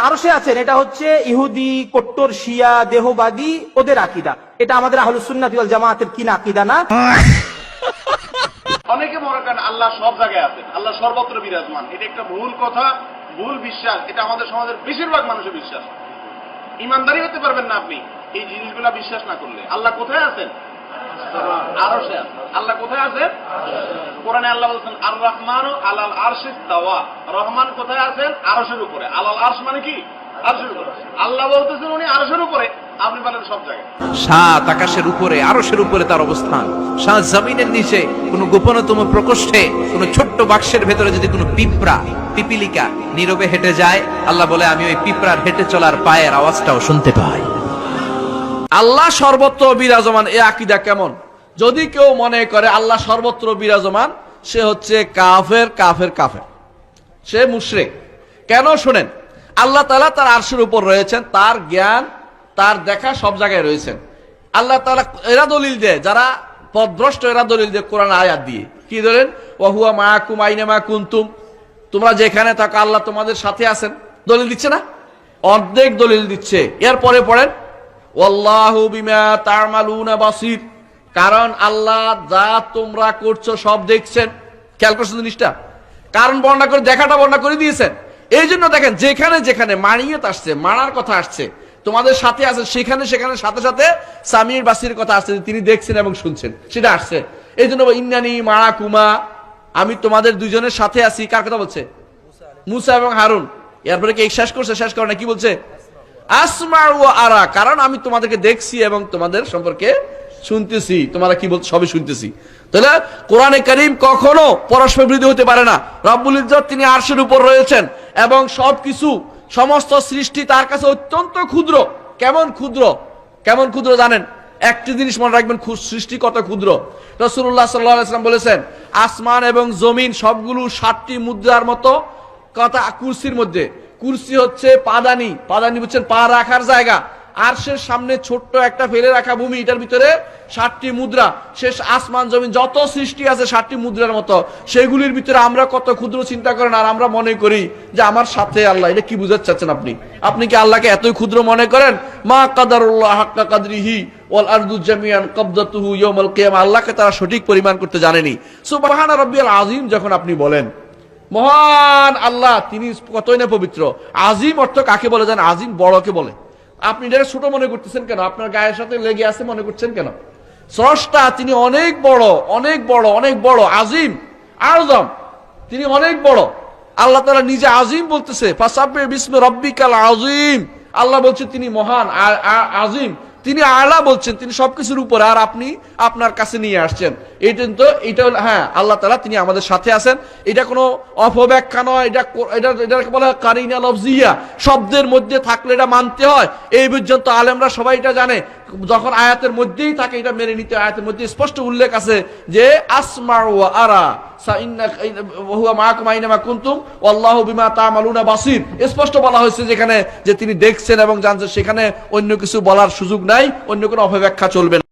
আরশে আছেন, এটা হচ্ছে ইহুদি, কট্টর শিয়া, দেহবাদী ওদের আকীদা। এটা আমাদের আহলুস সুন্নাত ওয়াল জামাতের কিনা আকীদা না। অনেকে মনে করেন আল্লাহ সব জায়গায় আছেন, আল্লাহ সর্বত্র বিরাজমান। এটা একটা ভুল কথা, ভুল বিশ্বাস। এটা আমাদের সমাজের বেশিরভাগ মানুষের বিশ্বাস। ইমানদারি হতে পারবেন না আপনি এই জিনিসগুলা বিশ্বাস না করলে। আল্লাহ কোথায় আছেন? আরশে আছেন। আল্লাহ কোথায় আছেন? কোরআনে আল্লাহ বলছেন আর রহমানু আলাল আরশিস তাওয়া। রহমান কোথায় আছেন? আরশের উপরে। আলাল আরশ মানে কি? আরশের উপরে। আল্লাহ বলতেছেন উনি আরশের উপরে, আপনি বলেন সব জায়গায়। সাত আকাশের উপরে, আরশের উপরে তার অবস্থান। সাত জমিনের নিচে কোন গোপনতম প্রকোষ্ঠে, কোন ছোট্ট বাক্সের ভেতরে যদি কোনো পিঁপড়া, পিপিলিকা নীরবে হেঁটে যায়, আল্লাহ বলে আমি ওই পিঁপড়ার হেঁটে চলার পায়ের আওয়াজটাও শুনতে পাই। আল্লাহ সর্বত্র বিরাজমান, এ আকীদা কেমন? যদি কেউ মনে করে আল্লাহ সর্বত্র বিরাজমান, সে হচ্ছে কাফের, কাফের, কাফের, সে মুশরিক। কেন? শোনেন, আল্লাহ তাআলা তার আরশের উপর রয়েছেন, তার জ্ঞান, তার দেখা সব জায়গায় রয়েছেন। আল্লাহ তাআলা এরা দলিল দেয়, যারা পথভ্রষ্ট এরা দলিল দেয় কোরআন আয়াত দিয়ে। কি ধরেন? ওয়া হুয়া মাআকুম আইনামা কুনতুম, তোমরা যেখানে থাকো আল্লাহ তোমাদের সাথে আছেন। দলিল দিচ্ছে না? অর্ধেক দলিল দিচ্ছে। এরপরে পড়েন ওয়াল্লাহু বিমা তা'মালুনা বাসীর, কারণ আল্লাহ যা তোমরা করছো সব দেখছেন। খেয়াল করছেন জিনিসটা? কারণ বর্ণনা করে, দেখাটা বর্ণনা করে দিয়েছেন। এই জন্য দেখেন যেখানে যেখানে মানিয়ত আসছে, মানার কথা আসছে, তোমাদের সাথে আছে, সেখানে সেখানে সাথে সাথে সামির বাসির কথা আসছে, তিনি দেখছেন এবং শুনছেন, সেটা আসছে। এই জন্য ইন্নানি মাআকুমা, আমি তোমাদের দুইজনের সাথে আছি। কার কথা বলছে? মুসা এবং হারুন। এরপরে কি শেষ করছে? শেষ করে না, কি বলছে? আসমাউ ওয়া আরা, কারণ আমি তোমাদেরকে দেখছি এবং তোমাদের সম্পর্কে শুনতেছি, তোমরা কি বলছো সবই শুনতেছি। তাহলে কোরআনে কারীম কখনো পরস্পর বিরোধী হতে পারে না। রব্বুল ইজ্জত তিনি আরশের উপর রয়েছেন এবং সবকিছু, সমস্ত সৃষ্টি তার কাছে অত্যন্ত ক্ষুদ্র। কেমন ক্ষুদ্র? কেমন ক্ষুদ্র জানেন? একটি জিনিস মনে রাখবেন, সৃষ্টি কত ক্ষুদ্র। রাসূলুল্লাহ সাল্লাল্লাহু আলাইহি ওয়াসাল্লাম বলেছেন আসমান এবং জমিন সবগুলো 7টি মুদ্রার মতো কথা কুরসির মধ্যে। কুরসি হচ্ছে পাদানি, পাদানি বুঝছেন, পা রাখার জায়গা। আরশের সামনে ছোট্ট একটা ফেলে রাখা ভূমি, এটার ভিতরে 7টি মুদ্রা। শেষ আসমান জমিন যত সৃষ্টি আছে 7টি মুদ্রার মতো, সেগুলির ভিতরে আমরা কত ক্ষুদ্র চিন্তা করেন। আর আমরা মনে করি যে আমার সাথে আল্লাহ। এটা কি বুঝাতে চাচ্ছেন আপনি? আপনি কি আল্লাহকে এতই ক্ষুদ্র মনে করেন? মা কাদারুল্লাহ হাক্কা কাদরিহি ওয়াল আরদু জামিআন কবদাতুহু ইয়াউমাল কিয়ামা, আল্লাহকে তারা সঠিক পরিমাণ করতে জানেনি। সুবহানা রাব্বিয়াল আযীম যখন আপনি বলেন, মহান আল্লাহ তিনি কতই না পবিত্র। আজিম অর্থ কাকে বলে জানেন? আজিম বড়কে বলে। আপনি এটা ছোট মনে করতেছেন কেন? আপনার গায়ের সাথে লেগে আছে মনে করছেন কেন? স্রষ্টা তিনি অনেক বড়, অনেক বড়, অনেক বড়। আজিম, আযম, তিনি অনেক বড়। আল্লাহ তাআলা নিজে আজিম বলতেছে, ফাসাব্বিহ বিসমি রাব্বিকাল আযীম। আল্লাহ বলছে তিনি মহান, আজিম, তিনি আলা বলছেন, তিনি সবকিছুর উপরে। আর আপনি আপনার কাছে নিয়ে আসছেন। এটা তো এটা হ্যাঁ, আল্লাহ তাআলা তিনি আমাদের সাথে আছেন। এটা কোনো অপব্যাখ্যা নয়, এটাকে বলা হয় কারিনা লফজিয়া। শব্দের মধ্যে থাকলে এটা মানতে হয়। এই পর্যন্ত আলেমরা সবাই এটা জানে। যখন আয়াতের মধ্যেই থাকে এটা মেনে নিতে। আয়াতের মধ্যে স্পষ্ট উল্লেখ আছে যে আসমাউ ওয়া আরা হুয়া মাআকুম আইনামা কুনতুম ওয়াল্লাহু বিমা তা'মালুনা বাসীর। স্পষ্ট বলা হয়েছে যেখানে যে তিনি দেখছেন এবং জানছেন, সেখানে অন্য কিছু বলার সুযোগ নাই, অন্য কোনো অপব্যাখ্যা চলবে না।